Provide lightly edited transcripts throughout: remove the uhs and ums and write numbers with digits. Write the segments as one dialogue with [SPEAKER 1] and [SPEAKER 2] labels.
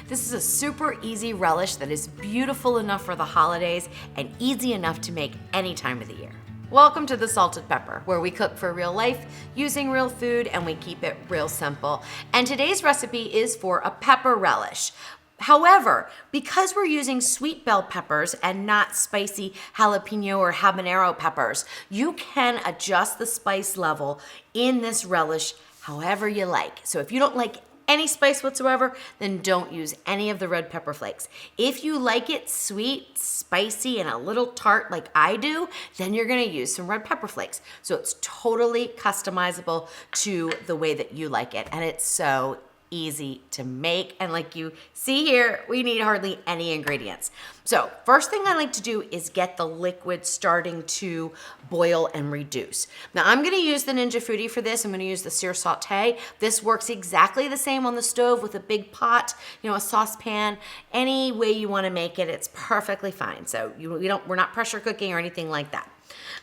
[SPEAKER 1] This is a super easy relish that is beautiful enough for the holidays and easy enough to make any time of the year. Welcome to the Salted Pepper, where we cook for real life using real food and we keep it real simple. And today's recipe is for a pepper relish. However, because we're using sweet bell peppers and not spicy jalapeno or habanero peppers, you can adjust the spice level in this relish however you like. So if you don't like any spice whatsoever, then don't use any of the red pepper flakes. If you like it sweet, spicy, and a little tart like I do, then you're gonna use some red pepper flakes. So it's totally customizable to the way that you like it, and it's so easy to make. And like you see here, we need hardly any ingredients. So first thing I like to do is get the liquid starting to boil and reduce. Now I'm gonna use the Ninja Foodi for this. I'm gonna use the sear saute. This works exactly the same on the stove with a big pot, a saucepan, any way you wanna make it, it's perfectly fine. So we're not pressure cooking or anything like that.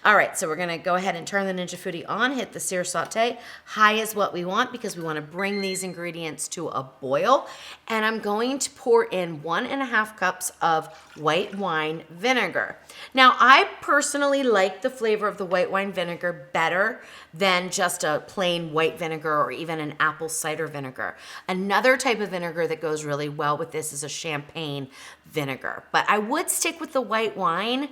[SPEAKER 1] All right, so we're gonna go ahead and turn the Ninja Foodi on, hit the sear saute. High is what we want because we wanna bring these ingredients to a boil. And I'm going to pour in 1.5 cups of white wine vinegar. Now, I personally like the flavor of the white wine vinegar better than just a plain white vinegar or even an apple cider vinegar. Another type of vinegar that goes really well with this is a champagne vinegar. But I would stick with the white wine,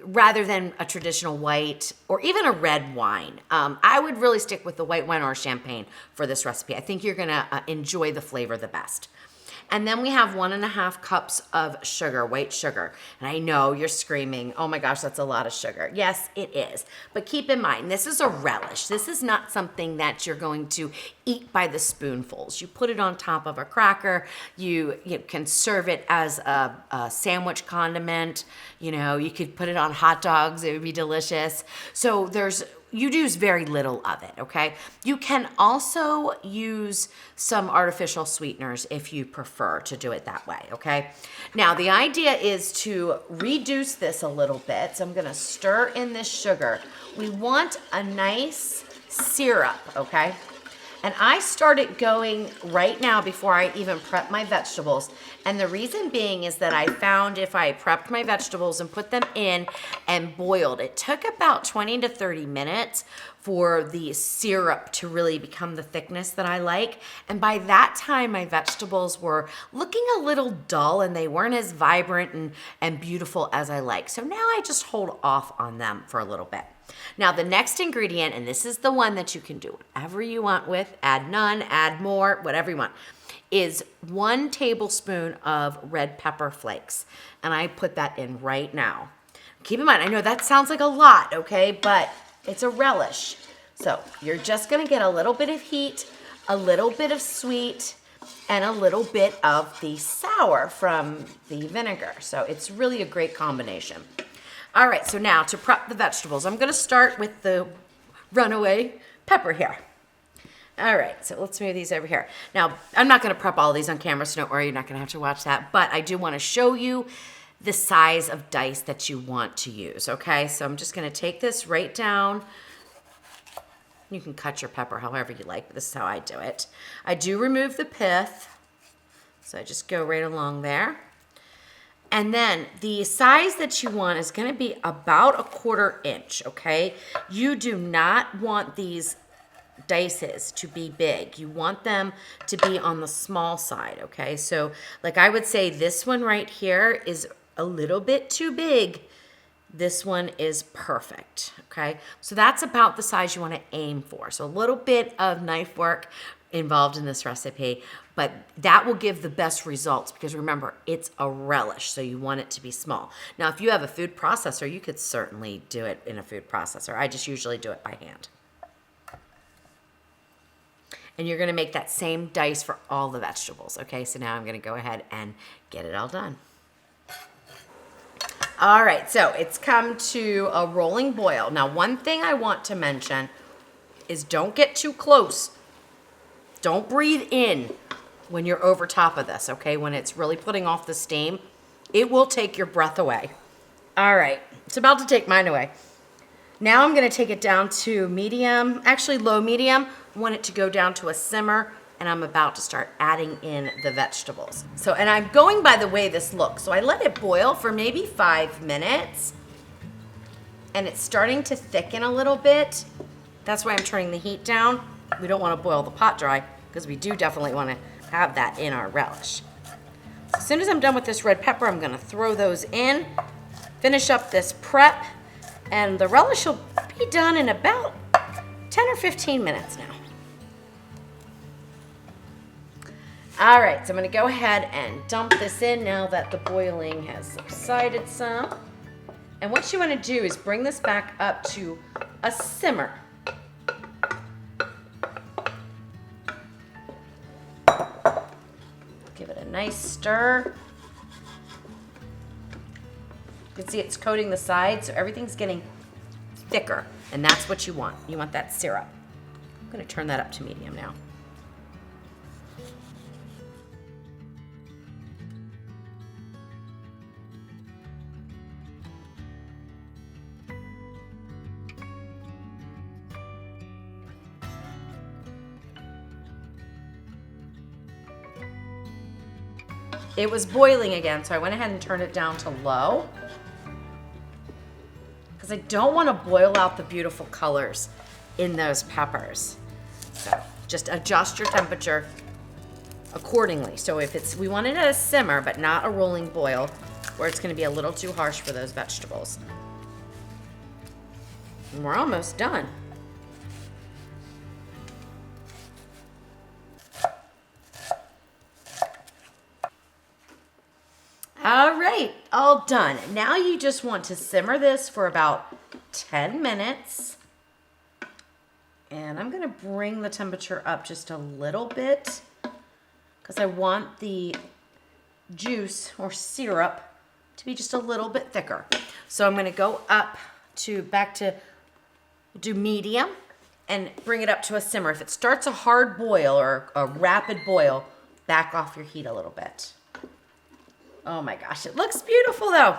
[SPEAKER 1] rather than a traditional white or even a red wine. I would really stick with the white wine or champagne for this recipe. I think you're gonna enjoy the flavor the best. And then we have 1.5 cups of sugar, white sugar. And I know you're screaming, oh my gosh, that's a lot of sugar. Yes, it is. But keep in mind, this is a relish. This is not something that you're going to eat by the spoonfuls. You put it on top of a cracker. You can serve it as a sandwich condiment. You could put it on hot dogs. It would be delicious. So you use very little of it, okay? You can also use some artificial sweeteners if you prefer to do it that way, okay? Now, the idea is to reduce this a little bit. So I'm gonna stir in this sugar. We want a nice syrup, okay? And I started going right now before I even prep my vegetables. And the reason being is that I found if I prepped my vegetables and put them in and boiled, it took about 20 to 30 minutes for the syrup to really become the thickness that I like. And by that time, my vegetables were looking a little dull and they weren't as vibrant and beautiful as I like. So now I just hold off on them for a little bit. Now the next ingredient, and this is the one that you can do whatever you want with, add none, add more, whatever you want, is 1 tablespoon of red pepper flakes. And I put that in right now. Keep in mind, I know that sounds like a lot, okay, but it's a relish. So you're just gonna get a little bit of heat, a little bit of sweet, and a little bit of the sour from the vinegar. So it's really a great combination. All right, so now to prep the vegetables, I'm gonna start with the runaway pepper here. All right, so let's move these over here. Now, I'm not gonna prep all these on camera, so don't worry, you're not gonna have to watch that, but I do wanna show you the size of dice that you want to use, okay? So I'm just gonna take this right down. You can cut your pepper however you like, but this is how I do it. I do remove the pith, so I just go right along there. And then the size that you want is gonna be about 1/4 inch, okay? You do not want these dices to be big. You want them to be on the small side, okay? So like I would say this one right here is a little bit too big. This one is perfect, okay? So that's about the size you wanna aim for. So a little bit of knife work involved in this recipe, but that will give the best results because remember, it's a relish, so you want it to be small. Now, if you have a food processor, you could certainly do it in a food processor. I just usually do it by hand. And you're gonna make that same dice for all the vegetables, okay? So now I'm gonna go ahead and get it all done. All right, so it's come to a rolling boil. Now, one thing I want to mention is don't get too close. Don't breathe in when you're over top of this, okay? When it's really putting off the steam, it will take your breath away. All right, it's about to take mine away. Now I'm gonna take it down to medium, actually low medium. I want it to go down to a simmer and I'm about to start adding in the vegetables. So, and I'm going by the way this looks. So I let it boil for maybe 5 minutes, and it's starting to thicken a little bit. That's why I'm turning the heat down. We don't want to boil the pot dry because we do definitely want to have that in our relish. So as soon as I'm done with this red pepper, I'm going to throw those in, finish up this prep, and the relish will be done in about 10 or 15 minutes now. All right, so I'm gonna go ahead and dump this in now that the boiling has subsided some. And what you wanna do is bring this back up to a simmer. Give it a nice stir. You can see it's coating the sides, so everything's getting thicker, and that's what you want. You want that syrup. I'm gonna turn that up to medium now. It was boiling again, so I went ahead and turned it down to low because I don't want to boil out the beautiful colors in those peppers. So just adjust your temperature accordingly. So if we want it at a simmer, but not a rolling boil, where it's going to be a little too harsh for those vegetables. And we're almost done. All right, all done. Now you just want to simmer this for about 10 minutes. And I'm gonna bring the temperature up just a little bit because I want the juice or syrup to be just a little bit thicker. So I'm gonna go up to, do medium and bring it up to a simmer. If it starts a hard boil or a rapid boil, back off your heat a little bit. Oh my gosh, it looks beautiful though.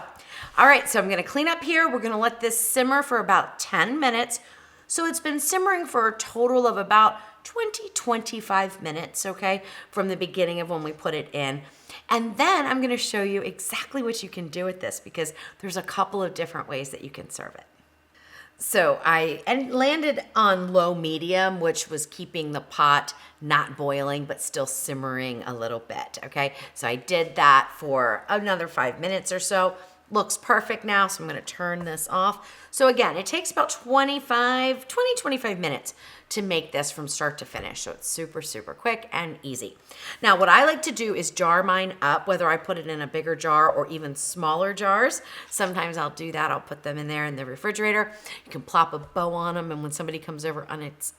[SPEAKER 1] All right, so I'm gonna clean up here. We're gonna let this simmer for about 10 minutes. So it's been simmering for a total of about 25 minutes, okay, from the beginning of when we put it in. And then I'm gonna show you exactly what you can do with this because there's a couple of different ways that you can serve it. So I landed on low medium, which was keeping the pot not boiling, but still simmering a little bit, okay? So I did that for another 5 minutes or so. Looks perfect now, so I'm gonna turn this off. So again, it takes about 25 minutes to make this from start to finish. So it's super, super quick and easy. Now, what I like to do is jar mine up, whether I put it in a bigger jar or even smaller jars. Sometimes I'll do that. I'll put them in there in the refrigerator. You can plop a bow on them, and when somebody comes over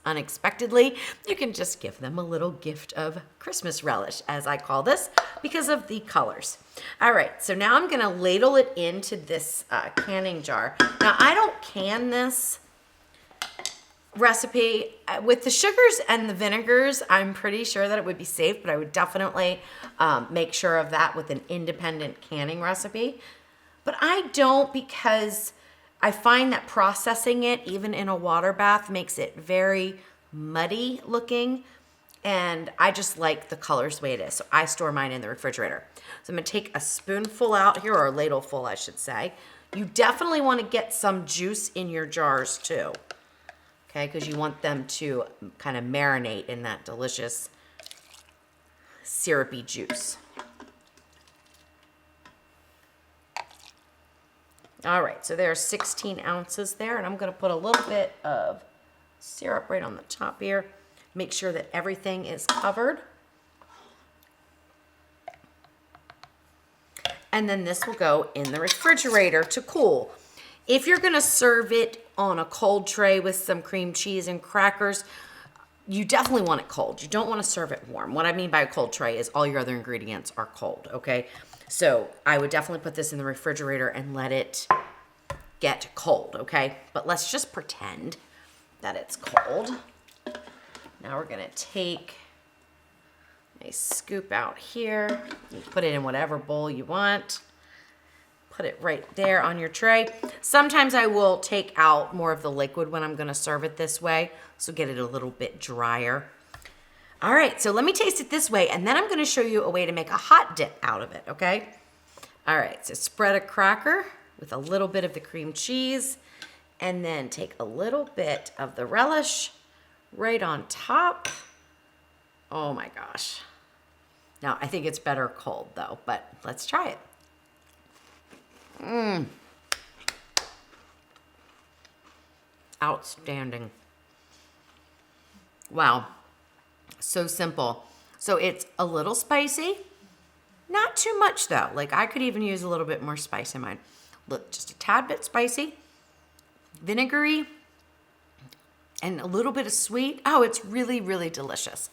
[SPEAKER 1] unexpectedly, you can just give them a little gift of Christmas relish, as I call this, because of the colors. All right, so now I'm gonna ladle it into this canning jar. Now, I don't can this recipe. With the sugars and the vinegars, I'm pretty sure that it would be safe, but I would definitely make sure of that with an independent canning recipe. But I don't, because I find that processing it, even in a water bath, makes it very muddy looking, and I just like the colors the way it is. So I store mine in the refrigerator. So I'm gonna take a spoonful out here, or a ladleful, I should say. You definitely wanna get some juice in your jars too, okay? Because you want them to kind of marinate in that delicious syrupy juice. All right, so there's 16 ounces there, and I'm gonna put a little bit of syrup right on the top here. Make sure that everything is covered. And then this will go in the refrigerator to cool. If you're gonna serve it on a cold tray with some cream cheese and crackers, you definitely want it cold. You don't wanna serve it warm. What I mean by a cold tray is all your other ingredients are cold, okay? So I would definitely put this in the refrigerator and let it get cold, okay? But let's just pretend that it's cold. Now we're gonna take a scoop out here. You put it in whatever bowl you want. Put it right there on your tray. Sometimes I will take out more of the liquid when I'm gonna serve it this way, so get it a little bit drier. All right, so let me taste it this way, and then I'm gonna show you a way to make a hot dip out of it, okay? All right, so spread a cracker with a little bit of the cream cheese, and then take a little bit of the relish right on top. Oh my gosh. Now, I think it's better cold though, but let's try it. Outstanding. Wow, so simple. So it's a little spicy, not too much though. Like I could even use a little bit more spice in mine. Look, just a tad bit spicy, vinegary, and a little bit of sweet. Oh, it's really, really delicious.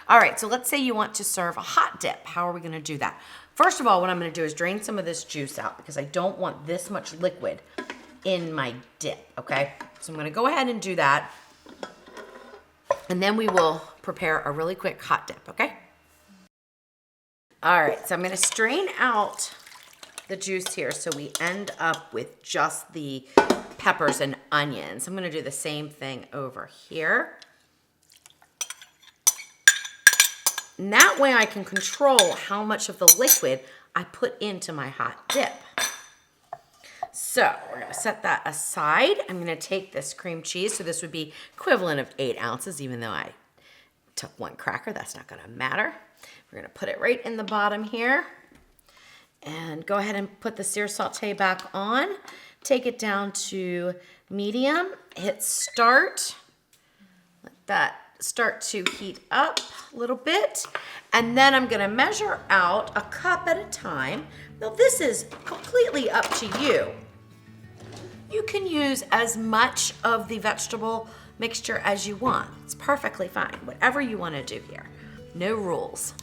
[SPEAKER 1] All right, so let's say you want to serve a hot dip. How are we gonna do that? First of all, what I'm gonna do is drain some of this juice out because I don't want this much liquid in my dip, okay? So I'm gonna go ahead and do that. And then we will prepare a really quick hot dip, okay? All right, so I'm gonna strain out the juice here so we end up with just the peppers and onions. I'm gonna do the same thing over here. And that way I can control how much of the liquid I put into my hot dip. So we're gonna set that aside. I'm gonna take this cream cheese, so this would be equivalent of 8 ounces, even though I took 1 cracker, that's not gonna matter. We're gonna put it right in the bottom here and go ahead and put the sear saute back on. Take it down to medium, hit start, let that start to heat up a little bit. And then I'm gonna measure out a cup at a time. Now this is completely up to you. You can use as much of the vegetable mixture as you want. It's perfectly fine, whatever you wanna do here. No rules.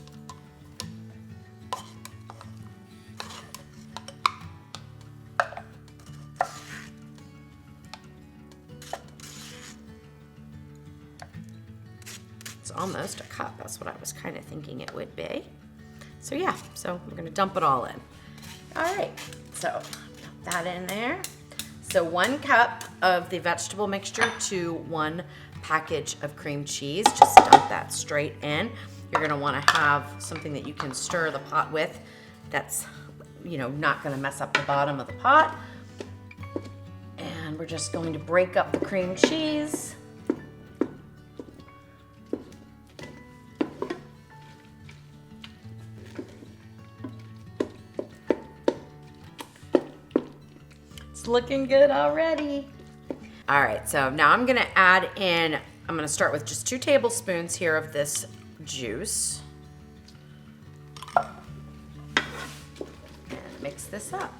[SPEAKER 1] It's almost a cup. That's what I was kind of thinking it would be. So yeah, so we're gonna dump it all in. All right, so dump that in there. So 1 cup of the vegetable mixture to 1 package of cream cheese. Just dump that straight in. You're gonna wanna have something that you can stir the pot with that's, you know, not gonna mess up the bottom of the pot. And we're just going to break up the cream cheese. Looking good already. All right, so now I'm gonna add in, I'm gonna start with just 2 tablespoons here of this juice. And mix this up.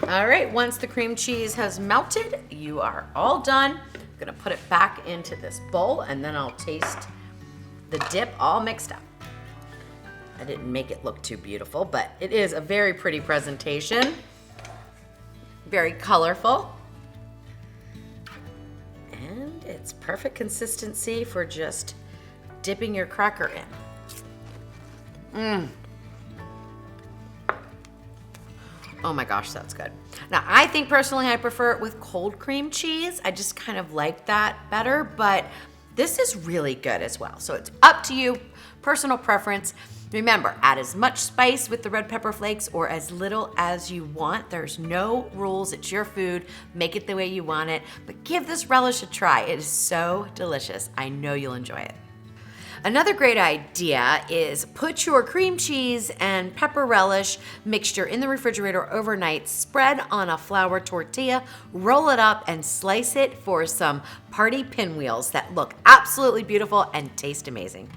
[SPEAKER 1] All right, once the cream cheese has melted, you are all done. I'm gonna put it back into this bowl and then I'll taste the dip all mixed up. I didn't make it look too beautiful, but it is a very pretty presentation. Very colorful. And it's perfect consistency for just dipping your cracker in. Oh my gosh, that's good. Now, I think personally I prefer it with cold cream cheese. I just kind of like that better, but this is really good as well. So it's up to you, personal preference. Remember, add as much spice with the red pepper flakes or as little as you want. There's no rules, it's your food. Make it the way you want it, but give this relish a try. It is so delicious. I know you'll enjoy it. Another great idea is put your cream cheese and pepper relish mixture in the refrigerator overnight, spread on a flour tortilla, roll it up and slice it for some party pinwheels that look absolutely beautiful and taste amazing.